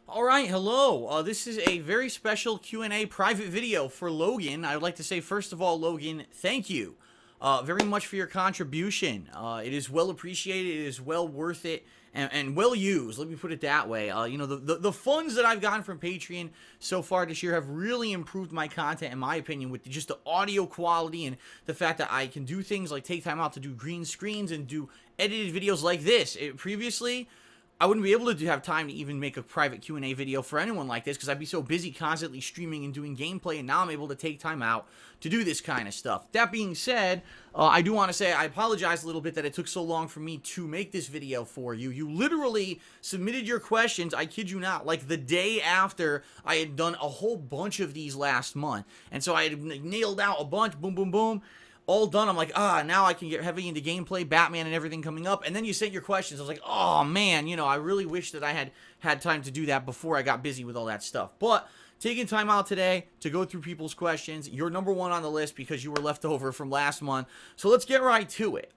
Alright, hello. This is a very special Q&A private video for Logan. I would like to say, first of all, Logan, thank you very much for your contribution. It is well appreciated, it is well worth it, and well used, let me put it that way. You know, the funds that I've gotten from Patreon so far this year have really improved my content, in my opinion, with just the audio quality and the fact that I can do things like take time out to do green screens and do edited videos like this. Previously, I wouldn't be able to have time to even make a private Q&A video for anyone like this because I'd be so busy constantly streaming and doing gameplay, and now I'm able to take time out to do this kind of stuff. That being said, I do want to say I apologize a little bit that it took so long for me to make this video for you. You literally submitted your questions, I kid you not, like the day after I had done a whole bunch of these last month. And so I had nailed out a bunch, boom, boom, boom. All done. I'm like, now I can get heavy into gameplay, Batman and everything coming up. And then you sent your questions. I was like, oh man, you know, I really wish that I had time to do that before I got busy with all that stuff. But taking time out today to go through people's questions, you're number one on the list because you were left over from last month. So let's get right to it.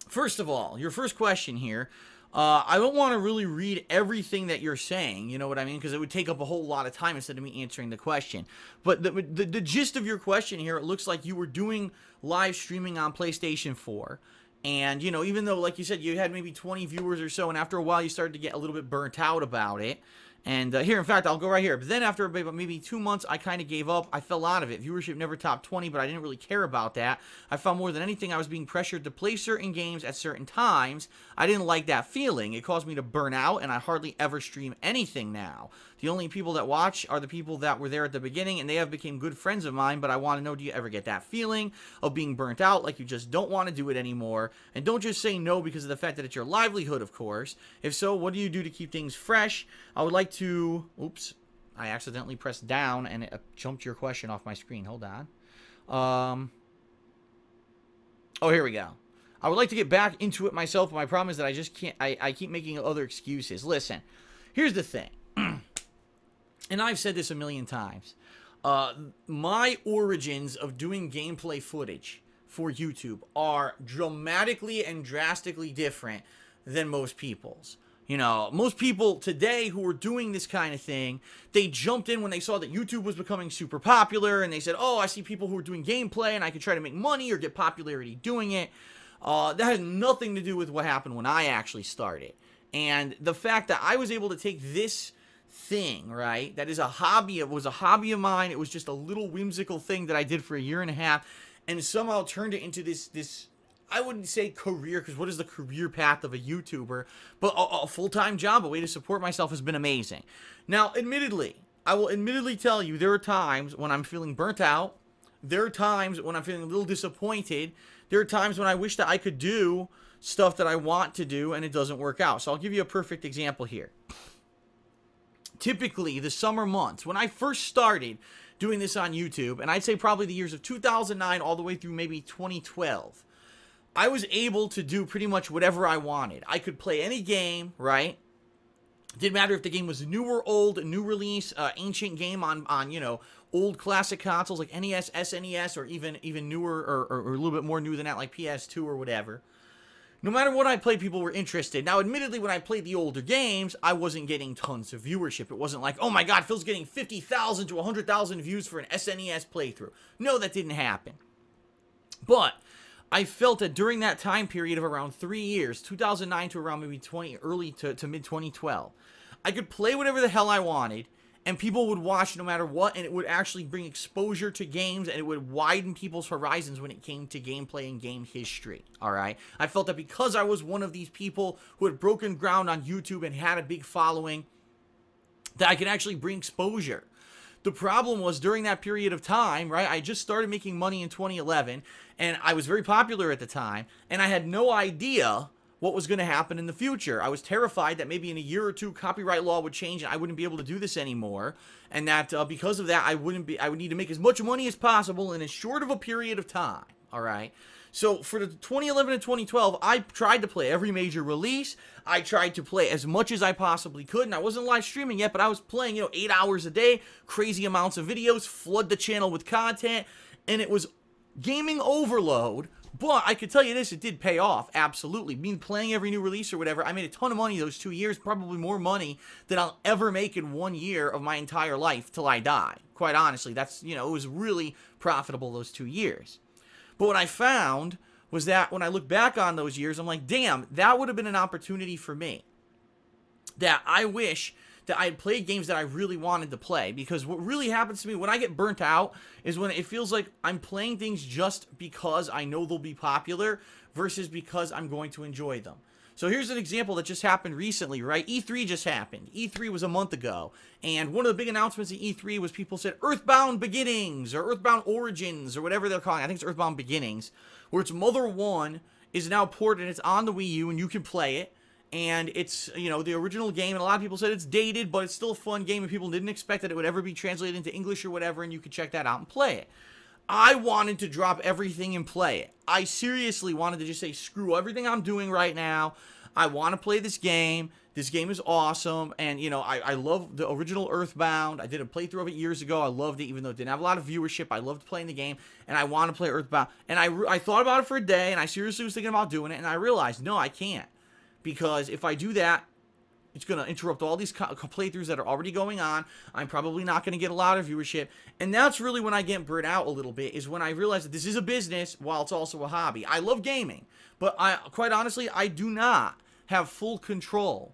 First of all, your first question here. I don't want to really read everything that you're saying, you know what I mean? Because it would take up a whole lot of time instead of me answering the question. But the gist of your question here, it looks like you were doing live streaming on PlayStation 4. And, you know, even though, like you said, you had maybe 20 viewers or so, and after a while you started to get a little bit burnt out about it. And here, in fact, I'll go right here. But then after maybe 2 months, I kind of gave up. I fell out of it. Viewership never topped 20, but I didn't really care about that. I found more than anything I was being pressured to play certain games at certain times. I didn't like that feeling. It caused me to burn out, and I hardly ever stream anything now. The only people that watch are the people that were there at the beginning, and they have become good friends of mine, but I want to know, do you ever get that feeling of being burnt out, like you just don't want to do it anymore? And don't just say no because of the fact that it's your livelihood, of course. If so, what do you do to keep things fresh? I would like to... Oops. I accidentally pressed down, and it jumped your question off my screen. Hold on. Oh, here we go. I would like to get back into it myself, but my problem is that I just can't... I keep making other excuses. Listen, here's the thing. And I've said this a million times. My origins of doing gameplay footage for YouTube are dramatically and drastically different than most people's. You know, most people today who are doing this kind of thing, they jumped in when they saw that YouTube was becoming super popular, and they said, oh, I see people who are doing gameplay, and I could try to make money or get popularity doing it. That has nothing to do with what happened when I actually started. And the fact that I was able to take this thing, right, that is a hobby, it was a hobby of mine, it was just a little whimsical thing that I did for a year and a half, and somehow turned it into this I wouldn't say career, because what is the career path of a YouTuber, but a full-time job, a way to support myself has been amazing. Now, admittedly, I will admittedly tell you, there are times when I'm feeling burnt out, there are times when I'm feeling a little disappointed, there are times when I wish that I could do stuff that I want to do, and it doesn't work out. So I'll give you a perfect example here. Typically, the summer months, when I first started doing this on YouTube, and I'd say probably the years of 2009 all the way through maybe 2012, I was able to do pretty much whatever I wanted. I could play any game, right? Didn't matter if the game was new or old, new release, ancient game on you know, old classic consoles like NES, SNES, or even newer or a little bit more new than that, like PS2 or whatever. No matter what I played, people were interested. Now, admittedly, when I played the older games, I wasn't getting tons of viewership. It wasn't like, oh my god, Phil's getting 50,000 to 100,000 views for an SNES playthrough. No, that didn't happen. But I felt that during that time period of around 3 years, 2009 to around maybe early to mid-2012, I could play whatever the hell I wanted, and people would watch no matter what, and it would actually bring exposure to games, and it would widen people's horizons when it came to gameplay and game history, alright? I felt that because I was one of these people who had broken ground on YouTube and had a big following, that I could actually bring exposure. The problem was during that period of time, right, I just started making money in 2011, and I was very popular at the time, and I had no idea what was going to happen in the future. I was terrified that maybe in a year or two copyright law would change and I wouldn't be able to do this anymore, and that because of that I would need to make as much money as possible in as short of a period of time. All right. So for the 2011 and 2012, I tried to play every major release. I tried to play as much as I possibly could, and I wasn't live streaming yet, but I was playing, you know, 8 hours a day, crazy amounts of videos, flood the channel with content, and it was gaming overload But I could tell you this, it did pay off, absolutely. Me playing every new release or whatever, I made a ton of money those 2 years, probably more money than I'll ever make in 1 year of my entire life till I die. Quite honestly, that's, you know, it was really profitable those 2 years. But what I found was that when I look back on those years, I'm like, damn, that would have been an opportunity for me. That I wish that I had played games that I really wanted to play. Because what really happens to me when I get burnt out is when it feels like I'm playing things just because I know they'll be popular versus because I'm going to enjoy them. So here's an example that just happened recently, right? E3 just happened. E3 was a month ago. And one of the big announcements at E3 was people said Earthbound Beginnings or Earthbound Origins or whatever they're calling it. I think it's Earthbound Beginnings, where it's Mother 1 is now ported and it's on the Wii U and you can play it. And it's, you know, the original game, and a lot of people said it's dated, but it's still a fun game, and people didn't expect that it would ever be translated into English or whatever, and you could check that out and play it. I wanted to drop everything and play it. I seriously wanted to just say, screw everything I'm doing right now. I want to play this game. This game is awesome, and, you know, I love the original Earthbound. I did a playthrough of it years ago. I loved it, even though it didn't have a lot of viewership. I loved playing the game, and I want to play Earthbound. And I thought about it for a day, and I seriously was thinking about doing it, and I realized, no, I can't. Because if I do that, it's going to interrupt all these playthroughs that are already going on. I'm probably not going to get a lot of viewership. And that's really when I get burnt out a little bit, is when I realize that this is a business while it's also a hobby. I love gaming, but quite honestly, I do not have full control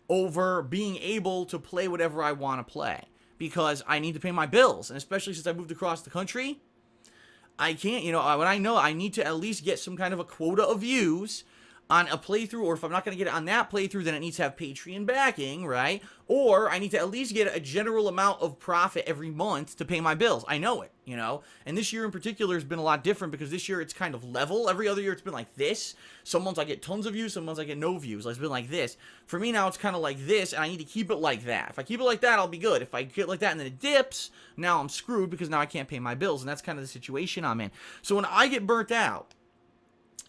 over being able to play whatever I want to play. Because I need to pay my bills. And especially since I moved across the country, I can't, you know, when I know I need to at least get some kind of a quota of views on a playthrough, or if I'm not going to get it on that playthrough, then it needs to have Patreon backing, right? Or I need to at least get a general amount of profit every month to pay my bills. I know it, you know? And this year in particular has been a lot different because this year it's kind of level. Every other year it's been like this. Some months I get tons of views, some months I get no views. It's been like this. For me now it's kind of like this, and I need to keep it like that. If I keep it like that, I'll be good. If I get like that and then it dips, now I'm screwed because now I can't pay my bills, and that's kind of the situation I'm in. So when I get burnt out,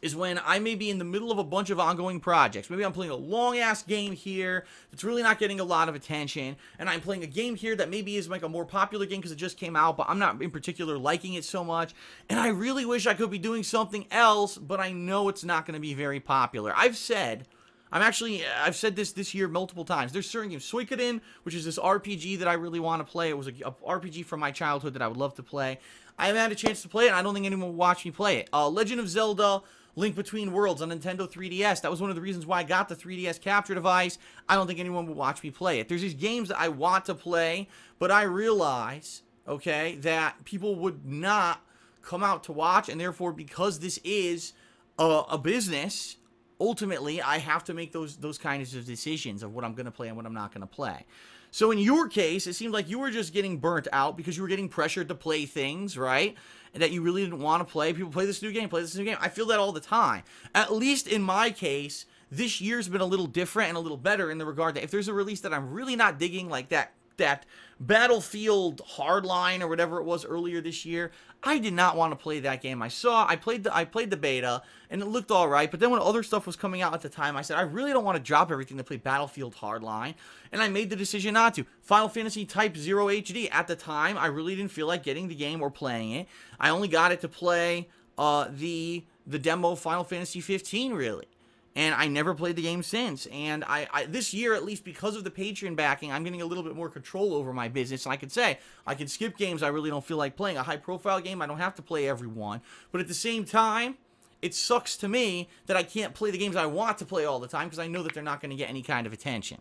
is when I may be in the middle of a bunch of ongoing projects. Maybe I'm playing a long-ass game here that's really not getting a lot of attention, and I'm playing a game here that maybe is like a more popular game because it just came out, but I'm not in particular liking it so much, and I really wish I could be doing something else, but I know it's not going to be very popular. I've said this year multiple times. There's certain games. Suikoden, which is this RPG that I really want to play. It was a RPG from my childhood that I would love to play. I haven't had a chance to play it, and I don't think anyone will watch me play it. Legend of Zelda Link Between Worlds on Nintendo 3DS. That was one of the reasons why I got the 3DS capture device. I don't think anyone will watch me play it. There's these games that I want to play, but I realize, okay, that people would not come out to watch, and therefore, because this is a business, ultimately, I have to make those kinds of decisions of what I'm going to play and what I'm not going to play. So in your case, it seemed like you were just getting burnt out because you were getting pressured to play things, right? And that you really didn't want to play. People play this new game, play this new game. I feel that all the time. At least in my case, this year's been a little different and a little better in the regard that if there's a release that I'm really not digging, like that Battlefield Hardline or whatever it was earlier this year, I did not want to play that game. I played the beta and it looked all right, but then when other stuff was coming out at the time, I said I really don't want to drop everything to play Battlefield Hardline, and I made the decision not to. Final Fantasy Type 0 HD, at the time, I really didn't feel like getting the game or playing it. I only got it to play the demo Final Fantasy 15, really. And I never played the game since. And this year, at least because of the Patreon backing, I'm getting a little bit more control over my business. And I can say, I can skip games I really don't feel like playing. A high-profile game, I don't have to play every one. But at the same time, it sucks to me that I can't play the games I want to play all the time because I know that they're not going to get any kind of attention.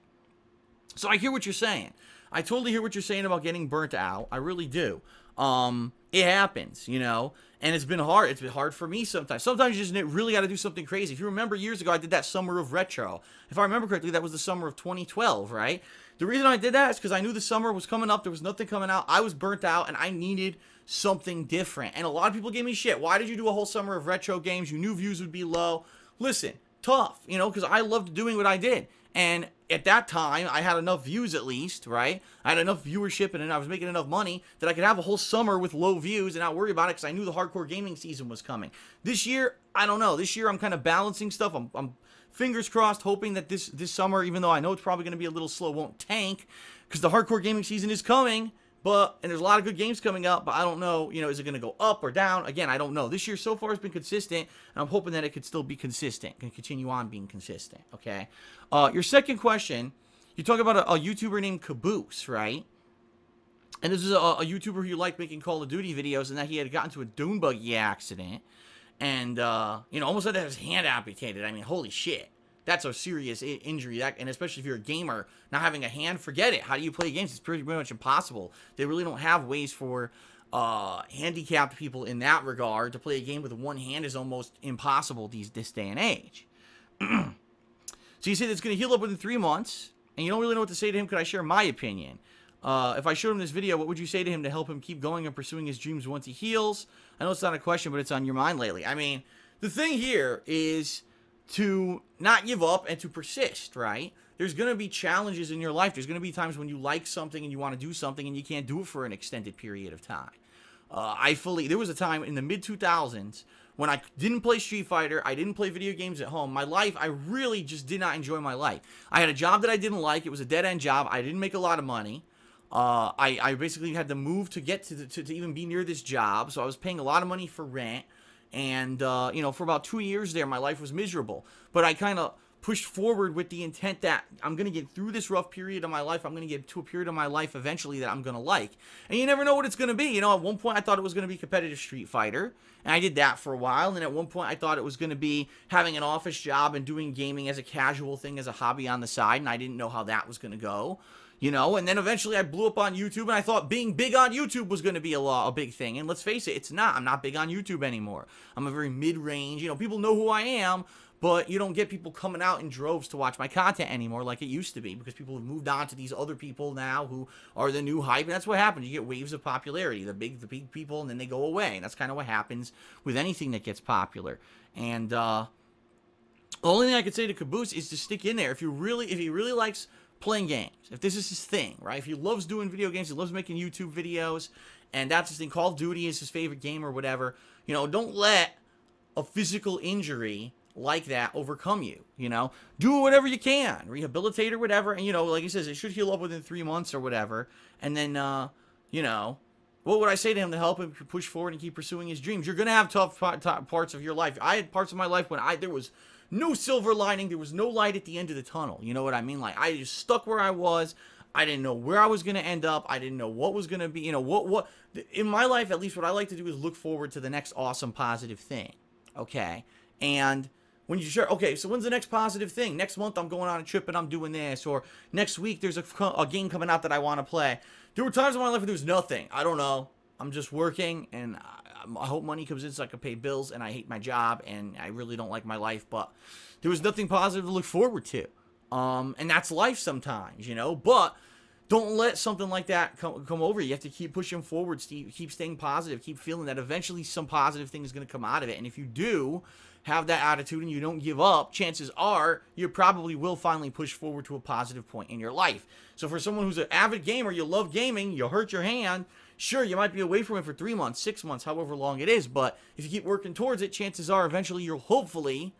So I hear what you're saying. I totally hear what you're saying about getting burnt out. I really do. It happens, you know, and it's been hard. It's been hard for me sometimes. Sometimes you just really got to do something crazy. If you remember years ago, I did that Summer of Retro. If I remember correctly, that was the summer of 2012, right? The reason I did that is because I knew the summer was coming up. There was nothing coming out. I was burnt out, and I needed something different. And a lot of people gave me shit. Why did you do a whole summer of retro games? You knew views would be low. Listen, tough, you know, because I loved doing what I did. And at that time, I had enough views at least, right? I had enough viewership and I was making enough money that I could have a whole summer with low views and not worry about it because I knew the hardcore gaming season was coming. This year, I don't know. This year, I'm kind of balancing stuff. I'm fingers crossed, hoping that this summer, even though I know it's probably going to be a little slow, won't tank because the hardcore gaming season is coming. and there's a lot of good games coming up, but I don't know, you know, is it going to go up or down? Again, I don't know. This year so far has been consistent, and I'm hoping that it could still be consistent, can continue on being consistent, okay? Your second question, you talk about a YouTuber named Caboose, right? And this is a YouTuber who you like making Call of Duty videos, and that he had gotten into a dune buggy accident, and, you know, almost had to have his hand amputated. I mean, holy shit. That's a serious injury, and especially if you're a gamer, not having a hand, forget it. How do you play games? It's pretty much impossible. They really don't have ways for handicapped people in that regard. To play a game with one hand is almost impossible this day and age. So you say that's going to heal up within 3 months, and you don't really know what to say to him. Could I share my opinion? If I showed him this video, what would you say to him to help him keep going and pursuing his dreams once he heals? I know it's not a question, but it's on your mind lately. I mean, the thing here is to not give up and to persist, right? There's going to be challenges in your life. There's going to be times when you like something and you want to do something and you can't do it for an extended period of time. There was a time in the mid-2000s when I didn't play Street Fighter, I didn't play video games at home. My life, I really just did not enjoy my life. I had a job that I didn't like. It was a dead-end job. I didn't make a lot of money. I basically had to move to get to even be near this job, so I was paying a lot of money for rent. And, you know, for about 2 years there, my life was miserable. But I kind of pushed forward with the intent that I'm going to get through this rough period of my life. I'm going to get to a period of my life eventually that I'm going to like. And you never know what it's going to be. You know, at one point I thought it was going to be competitive Street Fighter. And I did that for a while. And then at one point I thought it was going to be having an office job and doing gaming as a casual thing, as a hobby on the side. And I didn't know how that was going to go. You know, and then eventually I blew up on YouTube, and I thought being big on YouTube was going to be a big thing. And let's face it, it's not. I'm not big on YouTube anymore. I'm a very mid-range. You know, people know who I am, but you don't get people coming out in droves to watch my content anymore like it used to be, because people have moved on to these other people now who are the new hype. And that's what happens. You get waves of popularity, the big people, and then they go away. And that's kind of what happens with anything that gets popular. And the only thing I could say to Caboose is to stick in there. If he really likes playing games, if this is his thing, right? If he loves doing video games, he loves making YouTube videos, and that's his thing, Call of Duty is his favorite game or whatever, you know, don't let a physical injury like that overcome you, you know? Do whatever you can, rehabilitate or whatever, and, you know, like he says, it should heal up within 3 months or whatever, and then, you know, what would I say to him to help him push forward and keep pursuing his dreams? You're going to have tough parts of your life. I had parts of my life when there was no silver lining. There was no light at the end of the tunnel. You know what I mean? Like, I just stuck where I was. I didn't know where I was going to end up. I didn't know what was going to be, you know, what, in my life, at least what I like to do is look forward to the next awesome positive thing. Okay. And when you share, okay, so when's the next positive thing? Next month I'm going on a trip and I'm doing this, or next week there's a game coming out that I want to play. There were times in my life where there was nothing. I don't know. I'm just working, and I hope money comes in so I can pay bills, and I hate my job, and I really don't like my life, but there was nothing positive to look forward to. And that's life sometimes, you know, but don't let something like that come over you. You have to keep pushing forward, keep staying positive, keep feeling that eventually some positive thing is going to come out of it. And if you do have that attitude and you don't give up, chances are you probably will finally push forward to a positive point in your life. So for someone who's an avid gamer, you love gaming, you hurt your hand, sure, you might be away from it for 3 months, 6 months, however long it is, but if you keep working towards it, chances are eventually you'll hopefully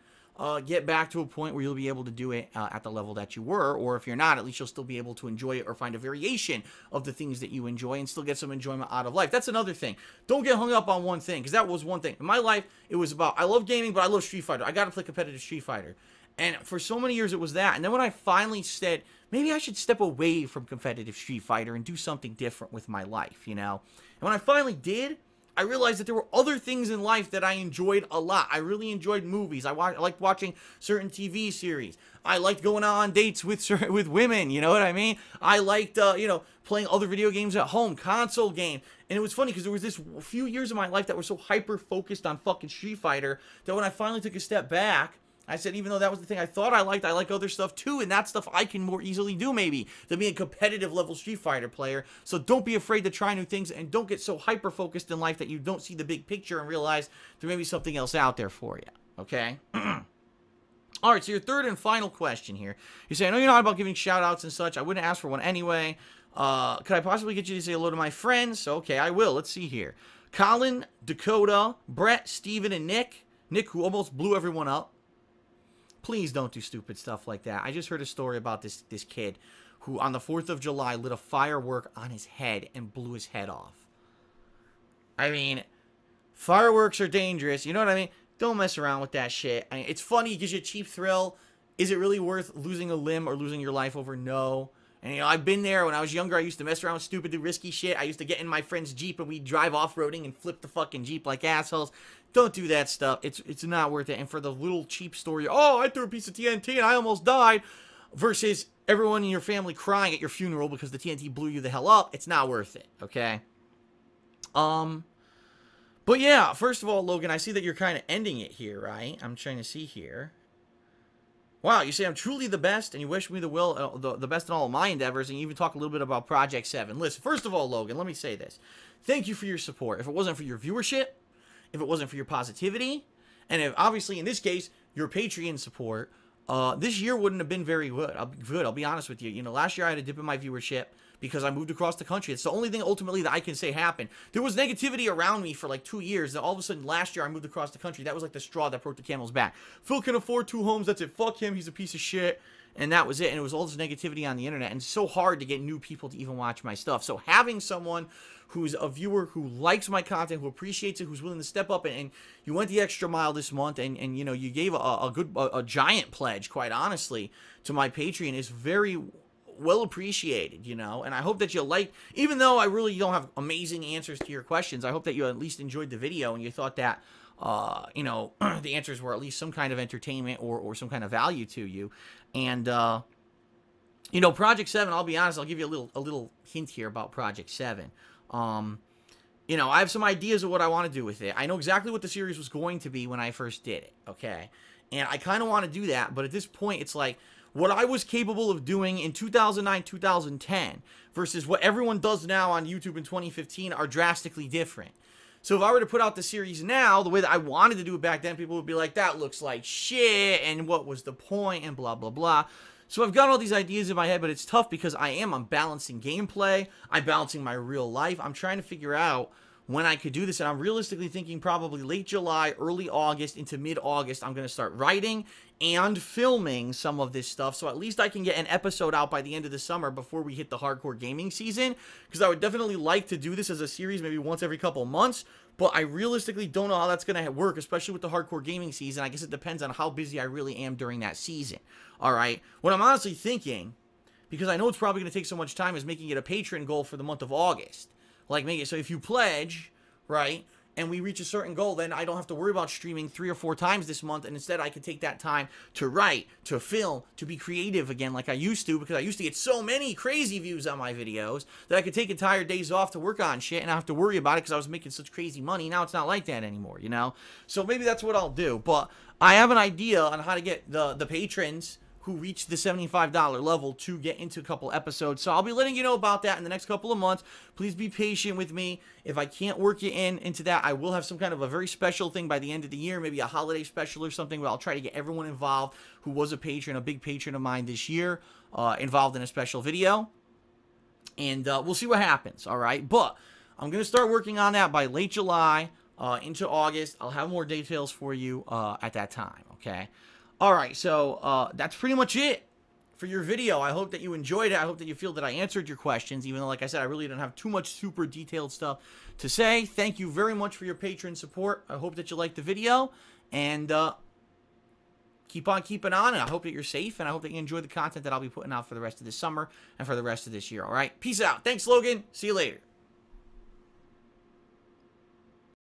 get back to a point where you'll be able to do it at the level that you were, or if you're not, at least you'll still be able to enjoy it or find a variation of the things that you enjoy and still get some enjoyment out of life. That's another thing. Don't get hung up on one thing, because that was one thing. In my life, it was about, I love gaming, but I love Street Fighter. I got to play competitive Street Fighter. And for so many years, it was that. And then when I finally said, maybe I should step away from competitive Street Fighter and do something different with my life, you know? And when I finally did, I realized that there were other things in life that I enjoyed a lot. I really enjoyed movies. I liked watching certain TV series. I liked going on dates with women, you know what I mean? I liked, you know, playing other video games at home, console games. And it was funny because there was this few years of my life that were so hyper-focused on fucking Street Fighter that when I finally took a step back, I said, even though that was the thing I thought I like other stuff too, and that stuff I can more easily do maybe than be a competitive level Street Fighter player. So don't be afraid to try new things, and don't get so hyper-focused in life that you don't see the big picture and realize there may be something else out there for you, okay? All right, so your third and final question here. You say, I know you're not about giving shout-outs and such. I wouldn't ask for one anyway. Could I possibly get you to say hello to my friends? Okay, I will. Let's see here. Colin, Dakota, Brett, Steven, and Nick. Nick, who almost blew everyone up. Please don't do stupid stuff like that. I just heard a story about this kid who on the 4th of July lit a firework on his head and blew his head off. I mean, fireworks are dangerous. You know what I mean? Don't mess around with that shit. I mean, it's funny. It gives you a cheap thrill. Is it really worth losing a limb or losing your life over? No. And, you know, I've been there. When I was younger, I used to mess around with stupid, risky shit. I used to get in my friend's Jeep and we'd drive off-roading and flip the fucking Jeep like assholes. Don't do that stuff. It's not worth it. And for the little cheap story, oh, I threw a piece of TNT and I almost died, versus everyone in your family crying at your funeral because the TNT blew you the hell up, it's not worth it, okay? But yeah, first of all, Logan, I see that you're kind of ending it here, right? I'm trying to see here. Wow, you say I'm truly the best, and you wish me the best in all of my endeavors, and you even talk a little bit about Project 7. Listen, first of all, Logan, let me say this. Thank you for your support. If it wasn't for your viewership, if it wasn't for your positivity, and if, obviously, in this case, your Patreon support, this year wouldn't have been very good. I'll be honest with you. You know, last year I had a dip in my viewership because I moved across the country. It's the only thing ultimately that I can say happened. There was negativity around me for like 2 years. Then all of a sudden last year I moved across the country. That was like the straw that broke the camel's back. Phil can afford 2 homes. That's it. Fuck him. He's a piece of shit. And that was it. And it was all this negativity on the internet. And it's so hard to get new people to even watch my stuff. So having someone who's a viewer who likes my content, who appreciates it, who's willing to step up, and you went the extra mile this month, and you know, you gave a giant pledge, quite honestly, to my Patreon, is very well appreciated, you know. And I hope that you like, even though I really don't have amazing answers to your questions, I hope that you at least enjoyed the video and you thought that you know, the answers were at least some kind of entertainment or some kind of value to you. And you know, Project 7, I'll be honest, I'll give you a little hint here about Project 7. You know, I have some ideas of what I want to do with it. I know exactly what the series was going to be when I first did it, okay? And I kind of want to do that, but at this point, it's like, what I was capable of doing in 2009, 2010 versus what everyone does now on YouTube in 2015 are drastically different. So if I were to put out the series now, the way that I wanted to do it back then, people would be like, that looks like shit, and what was the point, and blah, blah, blah. So I've got all these ideas in my head, but it's tough because I'm balancing gameplay, I'm balancing my real life, I'm trying to figure out when I could do this, and I'm realistically thinking probably late July, early August, into mid-August, I'm going to start writing and filming some of this stuff, so at least I can get an episode out by the end of the summer before we hit the hardcore gaming season, because I would definitely like to do this as a series maybe once every couple of months, but I realistically don't know how that's going to work, especially with the hardcore gaming season. I guess it depends on how busy I really am during that season, alright? What I'm honestly thinking, because I know it's probably going to take so much time, is making it a Patreon goal for the month of August. Like, make it so if you pledge, right, and we reach a certain goal, then I don't have to worry about streaming 3 or 4 times this month, and instead I can take that time to write, to film, to be creative again like I used to, because I used to get so many crazy views on my videos that I could take entire days off to work on shit and not have to worry about it because I was making such crazy money. Now it's not like that anymore, you know? So maybe that's what I'll do, but I have an idea on how to get the patrons who reached the $75 level to get into a couple episodes. So I'll be letting you know about that in the next couple of months. Please be patient with me. If I can't work you into that, I will have some kind of a very special thing by the end of the year, maybe a holiday special or something, where I'll try to get everyone involved who was a patron, a big patron of mine this year, involved in a special video. And we'll see what happens, all right? But I'm going to start working on that by late July into August. I'll have more details for you at that time, okay? Alright, so that's pretty much it for your video. I hope that you enjoyed it. I hope that you feel that I answered your questions, even though, like I said, I really didn't have too much super detailed stuff to say. Thank you very much for your Patreon support. I hope that you liked the video, and keep on keeping on, and I hope that you're safe, and I hope that you enjoy the content that I'll be putting out for the rest of this summer and for the rest of this year, alright? Peace out. Thanks, Logan. See you later.